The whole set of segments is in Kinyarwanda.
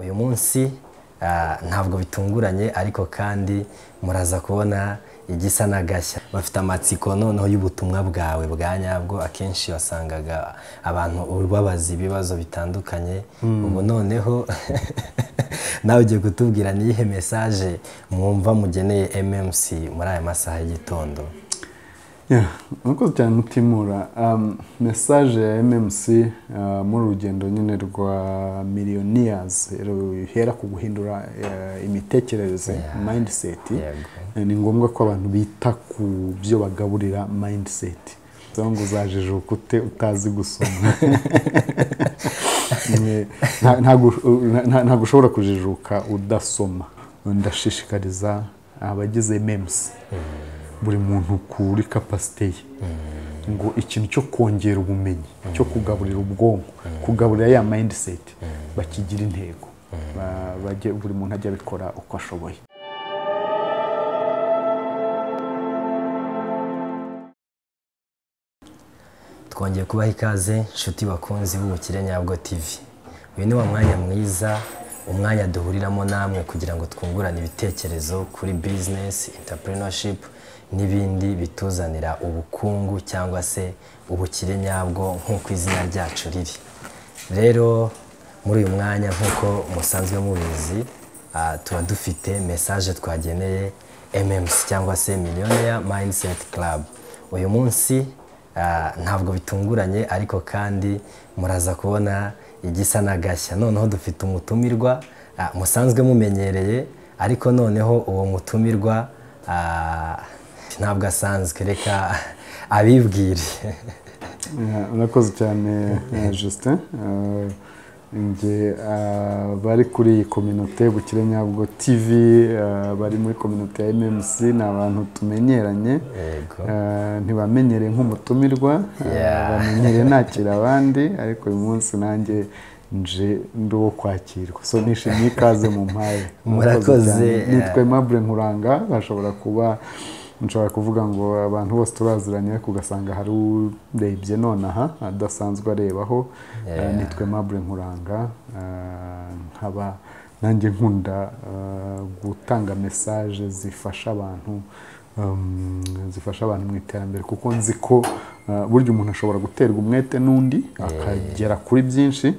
uyu munsi ntabwo bitunguranye ariko kandi muraza kubona igisa n'agashya bafite amatsiko noneho y'ubutumwa bwawe bwa nyabwo akenshi wasangaga abantu babaza ibibazo bitandukanye ubu noneho nawe ugiye kutubwira niyihe message mwumva mugeneye MMC muri aya masaha y'igitondo. Nuko cyane mutimura message ya MMC muri urugendo nyine rwa millionaires ruhera ku guhindura imitekerereze mindset ni ngombwa ko abantu bita ku byo bagaburira mindset ngo uzajijuka utazi gusoma ntabwo ushobora kujijuka udasoma. Ndashishikariza abagize MMC buri muntu kuri capacity ye ngo ikintu cyo kongera ubumenyi cyo kugaburira ubwonko kugaburira ya mindset bakigira intego buri muntu ajya bikora uko ashoboye. Twongeye kubaha ikaze nshuti bakunzi b'Ubukire Nyabwo TV. Uyu ni wa mwanya mwiza, umwanya duhuriramo namwe kugira ngo twungurane ibitekerezo kuri business, entrepreneurship n'ibindi bituzanira ubukungu cyangwa se ubukire nyabwo nk'uko izina ryacu riri. Rero muri uyu mwanya nk'uko musanzwe mubizi tuba dufite message twageneye MMC cyangwa se Millionaire Mindset Club. Uyu munsi ntabwo bitunguranye ariko kandi muraza kubona igisa n'agashya. Noneho dufite umutumirwa musanzwe mumenyereye ariko noneho uwo mutumirwa ntabwo asanzwe, reka abibwire. Urakoze cyane Justin. Nge bari kuri iyi communauté Ubukire Nyabwo TV bari muri communauté ya MMC ni abantu tumenyeranye ntibamenyereye nk'umutumirwa bamenyereye nakira abandi ariko uyu munsi nanjye nje ndo kwakirwa so nishimiye ikaze mu mpaye. Murakoze. Nitwe Mable Nkuranga bashobora kuba nshobora kuvuga ngo abantu bose turaziranye kugasanga hari urebye nonaha adasanzwe arebaho. Nitwe Mable Nkuranga nkaba nanjye nkunda gutanga message zifasha abantu mu iterambere kuko nzi ko buryo umuntu ashobora guterwa umwete n'undi akagera kuri byinshi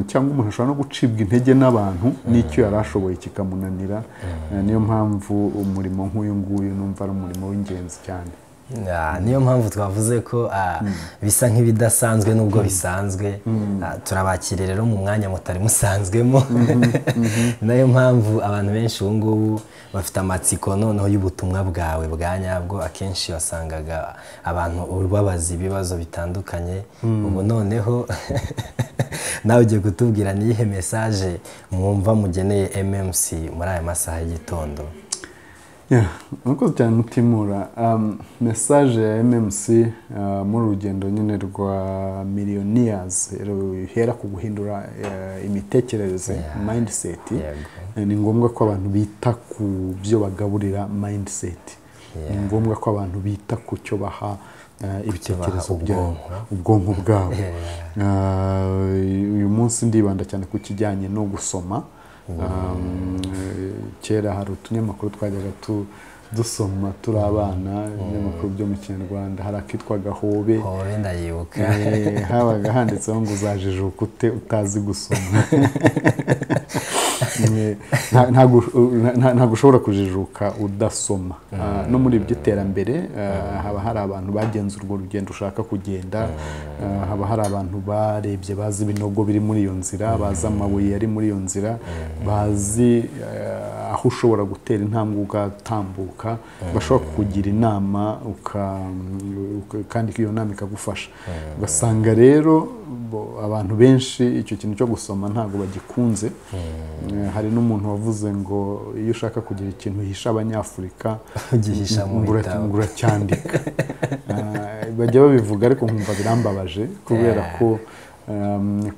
cyangwa umuntu ashobora no gucibwa intege n'abantu n'icyo yarashoboye kikamunanira. Niyo mpamvu umurimo nk'uyu nguyu numva ari umurimo w'ingenzi cyane. Niyo mpamvu twavuze ko bisa nk'ibidasanzwe nubwo bisanzwe turabakire rero mu mwanya mutari musanzwemo. Nayo mpamvu abantu benshi ubu ngubu bafite amatsiko noneho y'ubutumwa bwawe bwa nyabwo akenshi wasangaga abantu babaza ibibazo bitandukanye ubu noneho nawe ugiye kutubwira niyihe message mwumva mugeneye MMC muri aya masaha y'igitondo. Nuko cyane mutimura message ya MMC muri urugendo nyine rwa millionaires ruhera ku guhindura imitekerereze mindset ni ngombwa ko abantu bita ku byo bagaburira mindset ni ngombwa ko abantu bita ku cyo baha ibitekerezo byabo ubwonko bwabo. Uyu munsi ndibanda cyane ku kijyanye no gusoma. Kera hari utunyamakuru twajyaga dusoma turi abana ibinyamakuru byo mu Kinyarwanda hari akitwaga Hobe ndayibuka habaga handitseho ngo uzajijuka utazi gusoma. Ntabwo ushobora kujijuka udasoma. No muri ibyo iterambere haba hari abantu bagenza urwo rugendo ushaka kugenda, haba hari abantu barebye bazi ibinogo biri muri iyo nzira, bazi amabuye ari muri iyo nzira, bazi aho ushobora gutera intambwe ugatambuka, bashobora kukugira inama kandi iyo nama ikagufasha. Ugasanga rero abantu benshi icyo kintu cyo gusoma ntabwo bagikunze. Hari n'umuntu wavuze ngo iyo ushaka kugira ikintu uhisha abanyafurika ugihisha mu bitabo uracyandika. Bajya babivuga ariko nkumva birambabaje kubera ko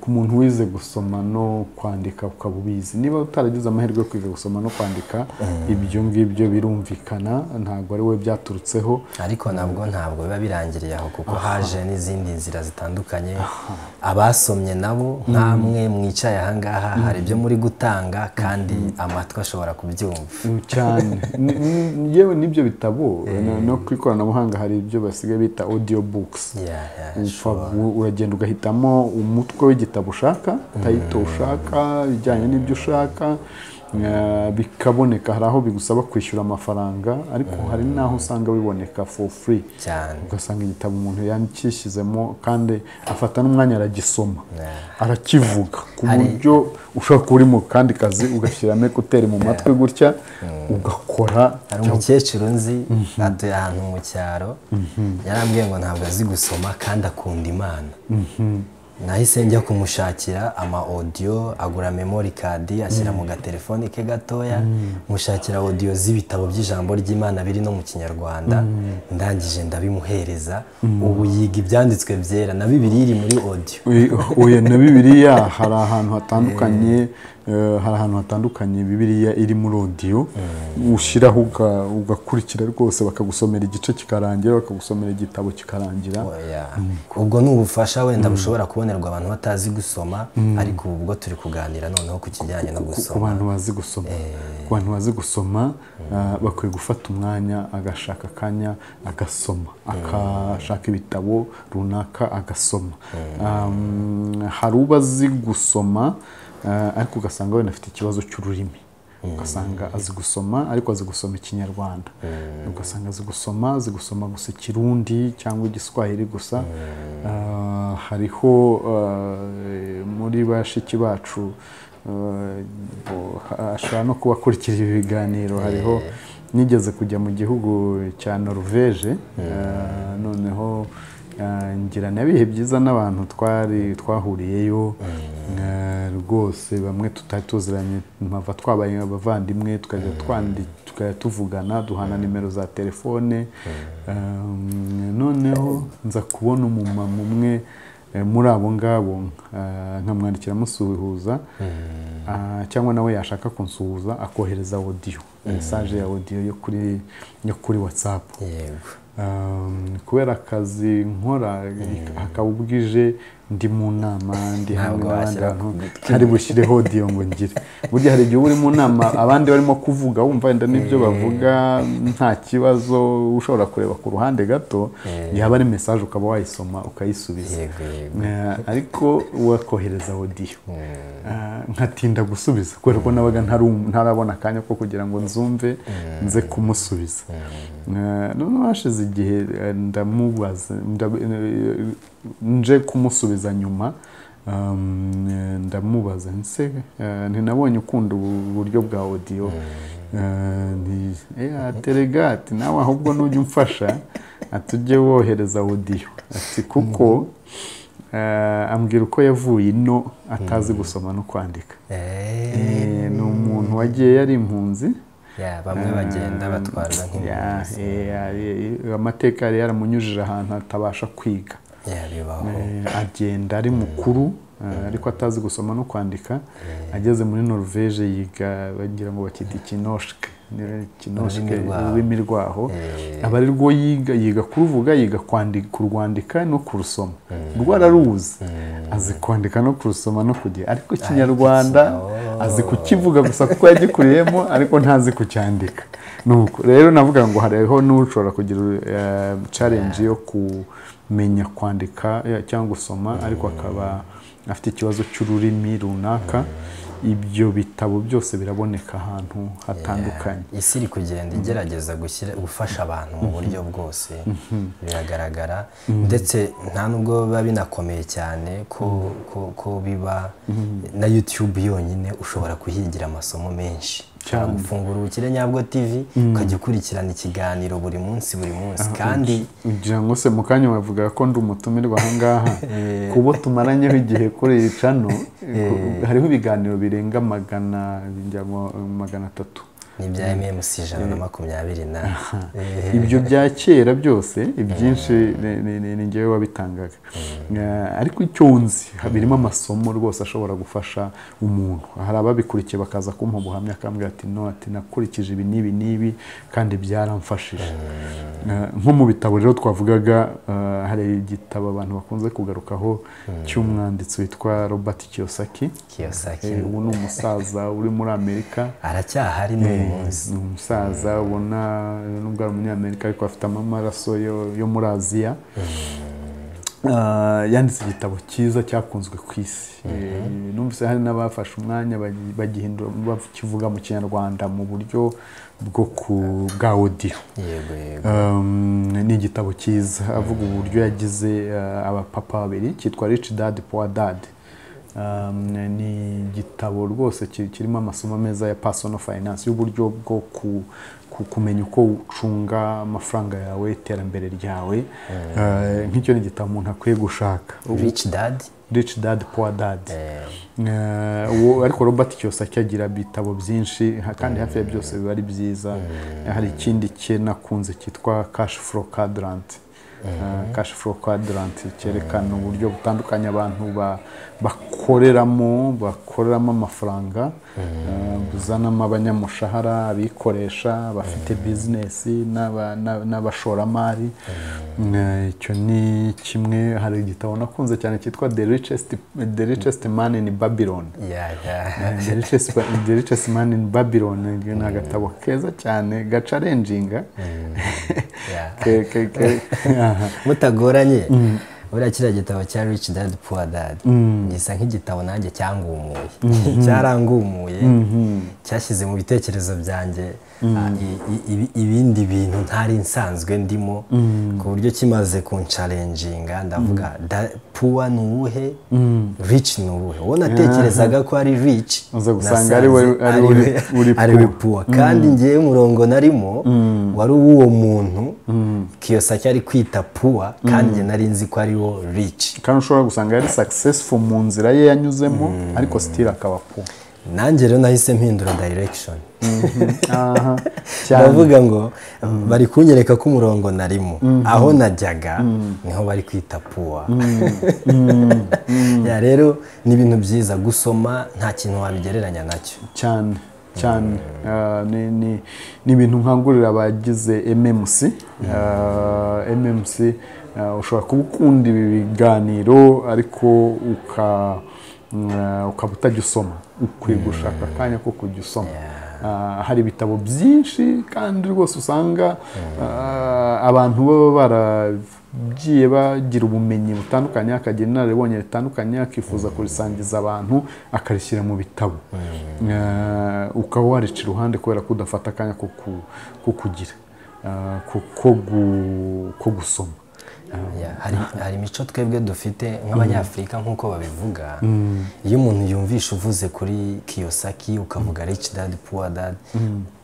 ku muntu wize gusoma no kwandika ukaba ubizi niba utaragize amahirwe yo kwiga gusoma no kwandika ibyo ngibyo birumvikana ntabwo ari we byaturutseho ariko ntabwo biba birangiriye aho kuko haje n'izindi nzira zitandukanye abasomye nabo nkamwe mwicaye aha ngaha hari ibyo muri gutanga kandi amatwi ashobora kubyumva cyane yewe n'ibyo bitabo no ku ikoranabuhanga hari ibyo basigaye bita audio books uragenda ugahitamo umutwe w'igitabo ushaka title ushaka bijyanye n'ibyo ushaka bikaboneka hari aho bigusaba kwishyura amafaranga ariko hari naho usanga biboneka for free cyane ugasanga igitabo umuntu yankishyizemo kandi afata n'umwanya aragisoma arakivuga ku buryo ushobora kuba uri mu kandi kazi ugashyiramo ekuteri mu matwi gutya ugakora hari umukecuru nzi atuye ahantu mu cyaro yarambwiye ngo ntabwo azi gusoma kandi akunda Imana nahise njya kumushakira ama audio agura memory card ashyira mu gatelefone ke gatoya mushakira audio z'ibitabo by'ijambo ry'Imana biri no mu Kinyarwanda ndangije ndabimuhereza ubu yiga ibyanditswe byera na Bibiliya iri muri audio oya na Bibiliya hari ahantu hatandukanye Bibiliya iri muri audio ushiraho ugakurikira rwose bakagusomera igice kikarangira bakagusomera igitabo kikarangira ubwo n'ubufasha wenda bushobora kubonerwa abantu batazi gusoma ariko ubwo turi kuganira noneho ku kijyanye no gusoma ku bantu bazi gusoma bakwiye gufata umwanya agashaka akanya agasoma akashaka ibitabo runaka agasoma hari ubazi gusoma ariko ugasanga wenda afite ikibazo cy'ururimi ugasanga azi gusoma ariko azi gusoma Ikinyarwanda ugasanga azi gusoma gusa Kirundi cyangwa Igiswahili gusa hariho muri bashiki bacu ashobora no kuba akurikira ibi biganiro hariho nigeze kujya mu gihugu cya Norvège noneho ngira nabihe byiza n'abantu twahuriyeyo rwose bamwe tutari tuziranye mpava twabaye abavandimwe tukajya tuvugana duhana nimero za telefone noneho nza kubona umumama umwe muri abo ngabo nkamwandikira musuhuza cyangwa nawe yashaka kunsuhuza akohereza audio message ya audio yo kuri WhatsApp kubera akazi nkora hakaba ubwije ndi mu nama ndi hamwe n'abandi bantu hari bushyireho audio ngo ngire burya hari igihe uri mu nama abandi barimo kuvuga wumva wenda n'ibyo bavuga nta kibazo ushobora kureba ku ruhande gato yaba ari message ukaba wayisoma ukayisubiza ariko wakohereza audio nkatinda gusubiza kubera ko nabaga ntarabona akanya ko kugira ngo nzumve nze kumusubiza none hashize igihe ndamubaza nje kumusubiza nyuma ndamubaza nse ntinabonye ukunda uburyo bwa audio teregati nawe ahubwo nujya umfasha atujye wohereza audio ati kuko ambwira uko yavuye ino atazi gusoma no kwandika ni umuntu wagiye yari impunzi bamwe bagenda batwarwa nk'impunzi amateka yari yaramunyujije ahantu atabasha kwiga agenda ari mukuru ariko atazi gusoma no kwandika ageze muri Norvège yiga bagira ngo bakita ikinoshke ururimi rwaho aba ari rwo yiga kuruvuga yiga kurwandika no kurusoma rwararuzi azi kwandika no kurusoma no kugira ariko Ikinyarwanda azi kukivuga gusa kuko yagikuriyemo ariko ntazi kucyandika nuko rero navuga ngo hariho n'ushobora kugira challenge yo kumenya kwandika cyangwa gusoma ariko akaba afite ikibazo cy'ururimi runaka ibyo bitabo byose biraboneka ahantu hatandukanye isi iri kugenda igerageza gufasha abantu mu buryo bwose biragaragara ndetse nta nubwo biba binakomeye cyane ko biba na YouTube yonyine ushobora kuhigira amasomo menshi gufungura Ubukire Nyabwo TV ukajya ukurikirana ikiganiro buri munsi kandi ngira ngo se mukanya bavuga ko ndi umutumirwa aha ngaha kubo tumaranyeho igihe kuri iyi channel hariho ibiganiro birenga 300 ni bya MMC 120 ibyo bya kera byose ibyinshi ni ngewe wabitangaga ariko icyo nzi birimo amasomo rwose ashobora gufasha umuntu hari ababikurikiye bakaza kumpa ubuhamya akambwira ati no ati nakurikije ibi n'ibi kandi byaramfashije nko mu bitabo rero twavugaga hari igitabo abantu bakunze kugarukaho cy'umwanditsi witwa Robert Kiyosaki ubu ni umusaza uri muri Amerika aracyahari n'uyu munsi ni umusaza ubona nubwo ari umunyamerika ariko afite amaraso yo muri Aziya yanditse igitabo cyiza cyakunzwe ku isi numvise hari n'abafashe umwanya bagihindura bakivuga mu Kinyarwanda mu buryo bwa audio ni igitabo cyiza avuga uburyo yagize abapapa babiri cyitwa Rich Dad Poor Dad ni igitabo rwose kirimo amasomo meza ya personal finance y'uburyo bwo kumenya uko ucunga amafaranga yawe iterambere ryawe nk'icyo ni igitabo umuntu akwiye gushaka Rich Dad Poor Dad ariko Robert Kiyosaki agira ibitabo byinshi kandi hafi ya byose biba ari byiza hari ikindi cye nakunze cyitwa Cash Flow Quadrant Cash Flow Quadrant cyerekana uburyo butandukanye abantu bakoreramo amafaranga buzanamo abanyamushahara abikoresha bafite business n'abashoramari icyo ni kimwe hari igitabo nakunze cyane cyitwa The Richest Man in Babylon The Richest Man in Babylon ni agatabo keza cyane gacarenjinga mutagoranye buriya kiriya gitabo cya Rich Dad Poor Dad gisa nk'igitabo nanjye cyangumuye cyarangumuye cyashyize mu bitekerezo byanjye ibindi bintu ntari nsanzwe ndimo ku buryo kimaze kuncalenjinga ndavuga poor nuhe rich nuhe wona tekerezaga ko ari rich uzagusanga ari poor kandi ngiye murongo narimo wari uwo muntu Kiyosaki ari kwita poor kandi nari nzi ko ari wo rich kandi ushobora gusanga ari successful mu nzira ye yanyuzemo ariko still akaba poor nanjye rero nahise mpindura direction ndavuga ngo bari kunyereka ko umurongo narimo aho najyaga niho bari kwita poor ya rero ni ibintu byiza gusoma nta kintu wabigereranya nacyo cyane ni ibintu nkangurira abagize MMC ushobora kuba ukunda ibi biganiro ariko ukaba utajya usoma ukwiye gushaka akanya ko kujya usoma hari ibitabo byinshi kandi rwose usanga abantu baba baragiye bagira ubumenyi butandukanye akagira inararibonye bitandukanye akifuza kurisangiza abantu akarishyira mu bitabo ukaba warica iruhande kubera ko udafata akanya ko kugira ko gusoma hari imico twebwe dufite nk'abanyafrika nk'uko babivuga iyo umuntu yumvisha uvuze kuri Kiyosaki ukavuga Rich Dad Poor Dad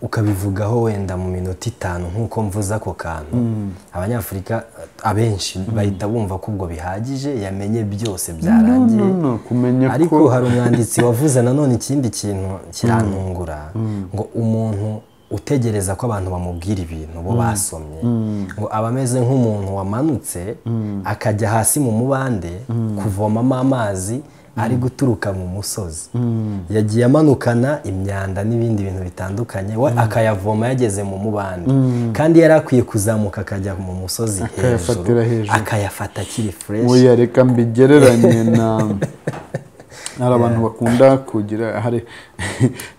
ukabivugaho wenda mu minota 5 nk'uko mvuza ako kantu abanyafrika abenshi bahita bumva ko ubwo bihagije yamenye byose byarangiye ariko hari umwanditsi wavuze nanone ikindi kintu kirantungura ngo umuntu utegereza ko abantu bamubwira ibintu bo basomye ngo abameze nk'umuntu wamanutse akajya hasi mu mubande kuvomamo amazi ari guturuka mu musozi yagiye amanukana imyanda n'ibindi bintu bitandukanye we akayavoma yageze mu mubande kandi yari akwiye kuzamuka akajya mu musozi hejuru akayafata kiri fresh we yareka mbigereranye hari abantu bakunda kugira hari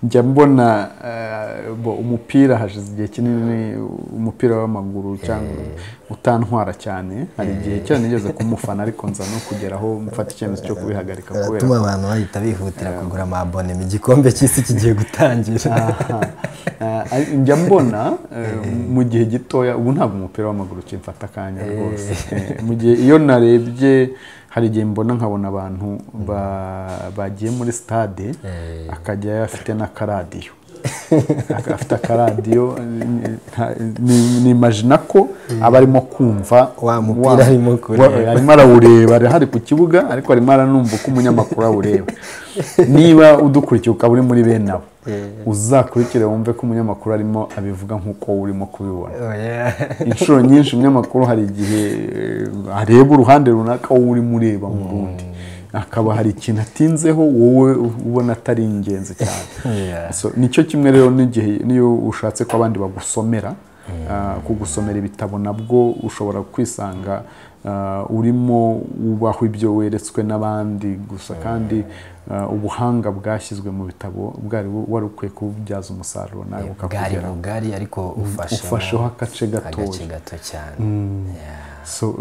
njya mbona umupira hashize igihe kinini umupira w'amaguru cyangwa utantwara cyane hari igihe cyane nigeze kumufana ariko nza no kugeraho mfata icyemezo cyo kubihagarika kubera tuma abantu bahita bihutira kugura amabone mu gikombe cy'isi kigiye gutangira njya mbona mu gihe gitoya ubu ntabwo umupira w'amaguru kimfata akanya rwose mu gihe iyo narebye hari igihe mbona nkabona abantu bagiye muri stade akajya afite n'akaradiyo afite akaradiyo ni imagine ko aba arimo kumva wa mupira arimo kureba, arimo arawureba, ari hari ku kibuga ariko arimo aranumva ko umunyamakuru awureba. Niba udukurikiye ukaba uri muri bene abo, uzakurikire wumve ko umunyamakuru arimo abivuga nk'uko urimo kubibona. Inshuro nyinshi umunyamakuru hari igihe areba uruhande runaka wowe urimo ureba mu rundi, akaba hari ikintu atinzeho wowe ubona atari ingenzi cyane. So nicyo kimwe rero n'igihe niyo ushatse ko abandi bagusomera, kugusomera ibitabo nabwo ushobora kwisanga urimo ubaho ibyo weretswe n'abandi gusa, kandi ubuhanga bwashyizwe mu bitabo bwari wari ukwiye kububyaza umusaruro nawe ukakugeraho. Bwari ariko ufasheho agace gato cyane. So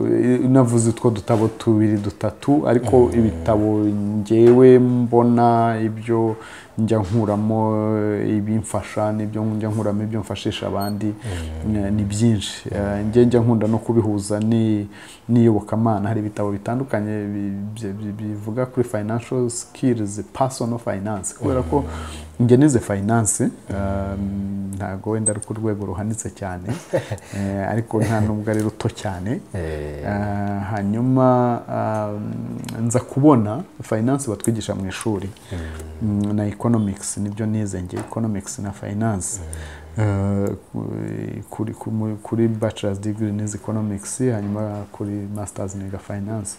navuze utwo dutabo tubiri dutatu, ariko ibitabo ngewe mbona ibyo njya nkuramo ibimfasha n'ibyo njya nkuramo ibyo mfashisha abandi ni byinshi. Njya nkunda no kubihuza n'iyobokamana. Hari ibitabo bitandukanye bivuga kuri financial skills, personal finance, kubera ko njye nize finance, ntago wenda ari ku rwego ruhanitse cyane, ariko nta nubwo ari ruto cyane. Hanyuma nza kubona finance batwigisha mu ishuri na economics, nibyo nize njye, economics na finance. Kuri bachelor's degree nize economics, hanyuma kuri masters niga finance,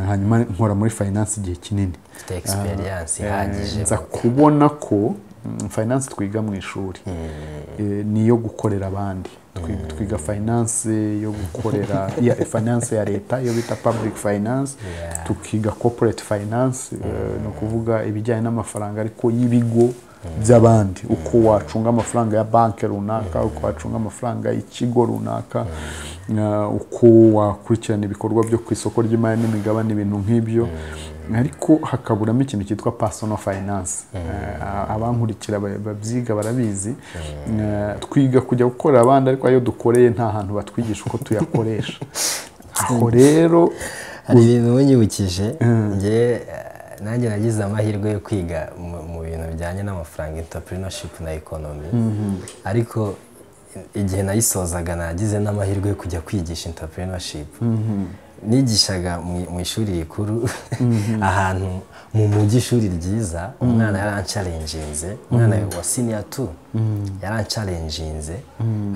hanyuma nkora muri finance igihe kinini. Experience ihagije. Nza kubona ko finance twiga mu ishuri niyo gukorera abandi. Twiga finance yo gukorera finance ya leta yo bita public finance, tukiga corporate finance, no kuvuga ibijyanye n'amafaranga ariko y'ibigo by'abandi, uko wacunga amafaranga ya banki runaka, uko wacunga amafaranga y'ikigo runaka, uko wakurikirana ibikorwa byo ku isoko ry'imari n'imigabane, ibintu nk'ibyo. Ariko hakaburamo ikintu cyitwa personal finance. Abankurikira babyiga barabizi. Twiga kujya gukorera abandi, ariko ayo dukoreye nta hantu batwigisha uko tuyakoresha. Aho rero hari ibintu unyibukije, nge nanjye nagize amahirwe yo kwiga mu bintu bijyanye n'amafaranga, entrepreneurship na economy. Ariko igihe nayisozaga nagize n'amahirwe yo kujya kwigisha entrepreneurship. Nigishaga mu ishuri rikuru ahantu mu mujyi, ishuri ryiza. Umwana yarancalenginze, umwana wa senior 2 yarancalenginze,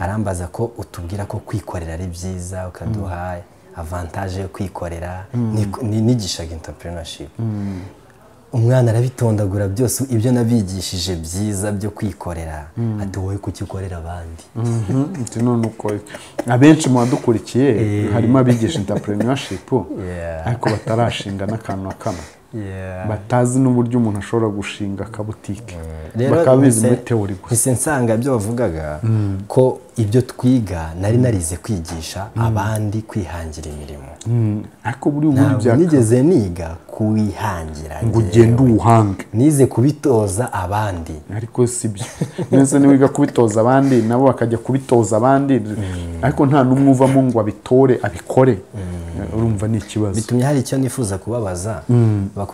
arambaza ko utubwira ko kwikorera ari byiza, ukaduha avantage yo kwikorera. Nigishaga entrepreneurship. Umwana arabitondagura byose ibyo nabigishije byiza byo kwikorera, ati wowe kukikorera abandi. None uko abenshi mu badukurikiye harimo abigisha entrepreneurship, ariko batarashinga n'akantu kamwe, batazi n'uburyo umuntu ashobora gushinga akabutike, bakabizi muri teori gusa. Ese nsanga ibyo bavugaga ko ibyo twiga nari narize kwigisha abandi kwihangira imirimo, ariko buri uburyo nigeze niga kuwihangira ngo ugende uhange, nize kubitoza abandi. Ariko sibyo, nese niwiga kubitoza abandi nabo bakajya kubitoza abandi, ariko nta numwe uvamo ngo abitore abikore. Urumva ni ikibazo. Bitumye hari icyo nifuza kubabaza.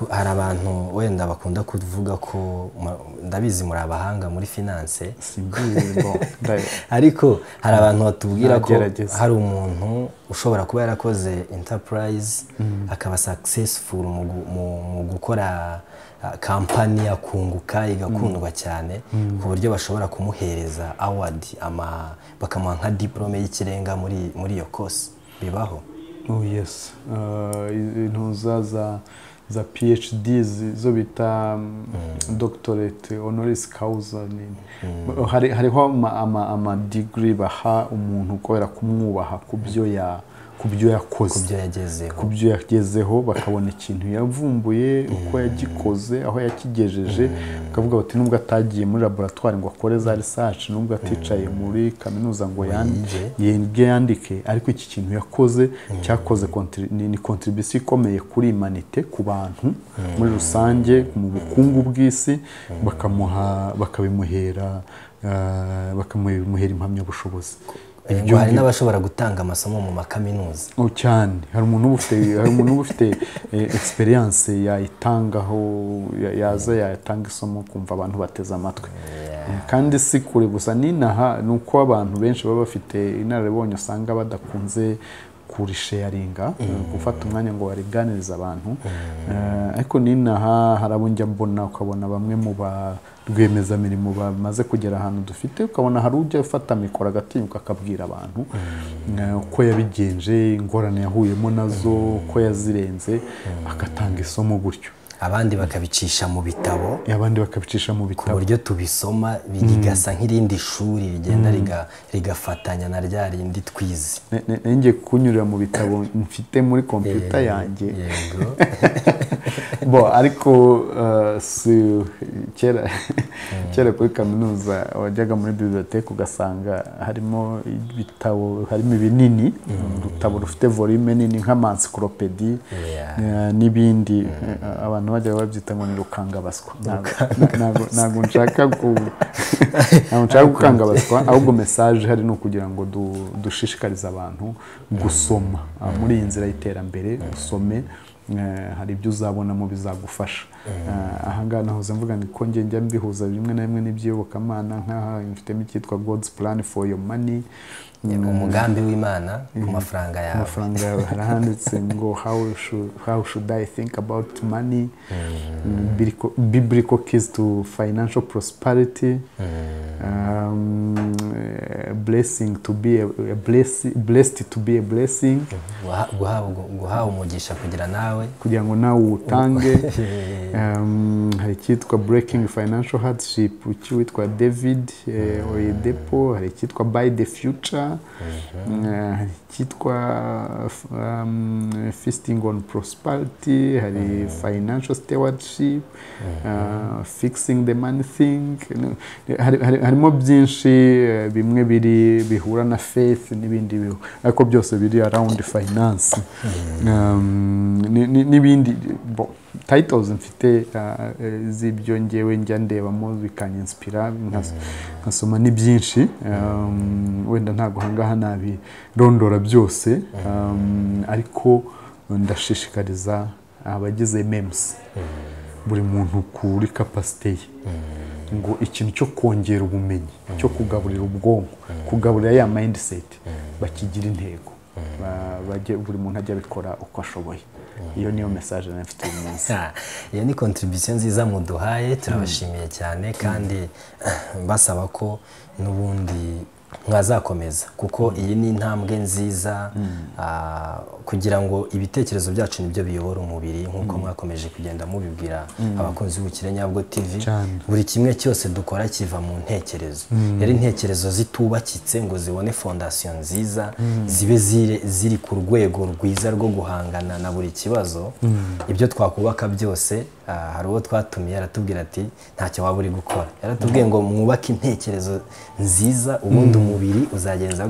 Hari abantu wenda bakunda kuvuga ko, ndabizi muri abahanga muri finance, ariko hari abantu batubwira ko hari umuntu ushobora kuba yarakoze enterprise akaba successful mu gukora company, akunguka igakundwa cyane ku buryo bashobora kumuhereza award, bakamuha nka diplome y'ikirenga muri iyo course. Bibaho? Oh yes. Intuza za PhD zo bita doctorate honoris causa. Hariho ama degree baha umuntu kubera kumwubaha kubyo yakoze, kubyo yagezeho, bakabona ikintu yavumbuye, uko yagikoze, aho yakigejeje, bakavuga bati nubwo atagiye muri laboratoire ngo akore za research, nubwo aticaye muri kaminuza ngo yandike, ariko iki kintu yakoze cyakoze ni contribution ikomeye kuri humanité, ku bantu muri rusange, mu bukungu bw'isi, bakabimuhera impamyabushobozi. Hari n'abashobora gutanga amasomo mu makaminuza. Cyane, hari umuntu ufite experience yayitangaho, yatanga isomo kumva abantu bateze amatwi. kandi si kure gusa ninaha nuko abantu benshi baba bafite inararibonye usanga badakunze kurisharinga gufata umwanya ngo bariganiriza abantu ariko ninaha harabunjya mbona ukabona bamwe mu ba rwiyemezamirimo bamaze kugera ahantu dufite ukabona hari ujya ufata mikoro agatinyuka akabwira abantu uko yabigenje ingorane yahuyemo nazo uko yazirenze agatanga isomo gutyo abandi bakabicisha mu bitabo ku buryo tubisoma bigasa nk'irindi shuri rigenda rigafatanya na rya rindi twize nenge kunyurira mu bitabo mfite muri computer yanjye bo ariko kera kuri kaminuza wajyaga muri bibliothèque ugasanga harimo ibitabo harimo ibinini urutabo rufite volume nini nk'encyclopédie n'ibindi abantu bajya babyita ngo ni rukangabaswa ntabwo nshaka gukangabaswa ahubwo message hari no kugira ngo dushishikarize abantu gusoma muri iyi nzira y'iterambere usome hari ibyo uzabonamo bizagufasha ahangaha nahoze mvuga ni ko njya mbihuza bimwe na bimwe n'ibyiyobokamana nk'aha mfitemo icyitwa God's plan for your money umugambi w'Imana ku mafaranga yawe harahanditse ngo how should I think about money biblical keys to financial prosperity blessing to be a blessed to be a blessing guhawe umugisha kugira ngo nawe utange hari icyitwa breaking financial hardship witwa David Oyedepo hari icyitwa by the future hari icyitwa feasting on prosperity hari financial stewardship fixing the money thing harimo byinshi bimwe bihura na faith n'ibindi ariko byose biri around finance n'ibindi titles mfite z'ibyo ngewe njya ndebamo bikanyispira nkasoma ni byinshi wenda ntago hangaha nabirondora byose ariko ndashishikariza abagize MMC buri muntu kuri capacity ye ngo ikintu cyo kongera ubumenyi cyo kugaburira ubwonko kugaburira ya mindset bakigira intego buri muntu ajya bikora uko ashoboye iyo niyo message nafite uyu munsi iyo ni contribution nziza muduhaye turabashimiye cyane kandi basaba ko n'ubundi mwazakomeza kuko iyi ni intambwe nziza kugira ngo ibitekerezo byacu nibyo biyobora umubiri nkuko mwakomeje kugenda mubibwira abakunzi b'Ubukire Nyabwo TV buri kimwe cyose dukora kiva mu ntekerezo yari intekerezo zitubakitse ngo zibone fondation nziza zibe ziri ku rwego rwiza rwo guhangana na buri kibazo ibyo twakubaka byose hari uwo twatumiye aratubwira ati ntacyo waba uri gukora yaratubwiye ngo mwubake intekerezo nziza ubundi umubiri uzagenza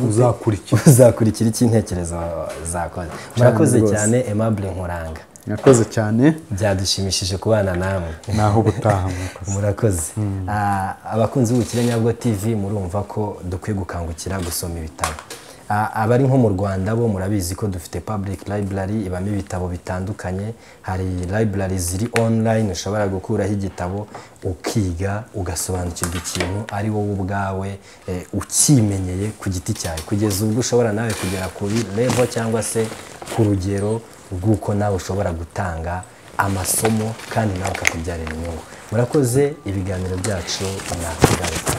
uzakurikira iki intekerezo zakoze murakoze cyane Aimable Nkuranga murakoze cyane byadushimishije kubana namwe naho gutaha murakoze abakunzi b'Ubukire Nyabwo TV murumva ko dukwiye gukangukira gusoma ibitabo abari nko mu Rwanda bo murabizi ko dufite public library ibamo ibitabo bitandukanye hari library ziri online ushobora gukuraho igitabo ukiga ugasobanukirwa ikintu ari wowe ubwawe ukimenyeye ku giti cyawe kugeza ubwo ushobora nawe kugera kuri level cyangwa se ku rugero rw'uko nawe ushobora gutanga amasomo kandi nawe akakubyarira inyungu murakoze ibiganiro byacu nakagaruka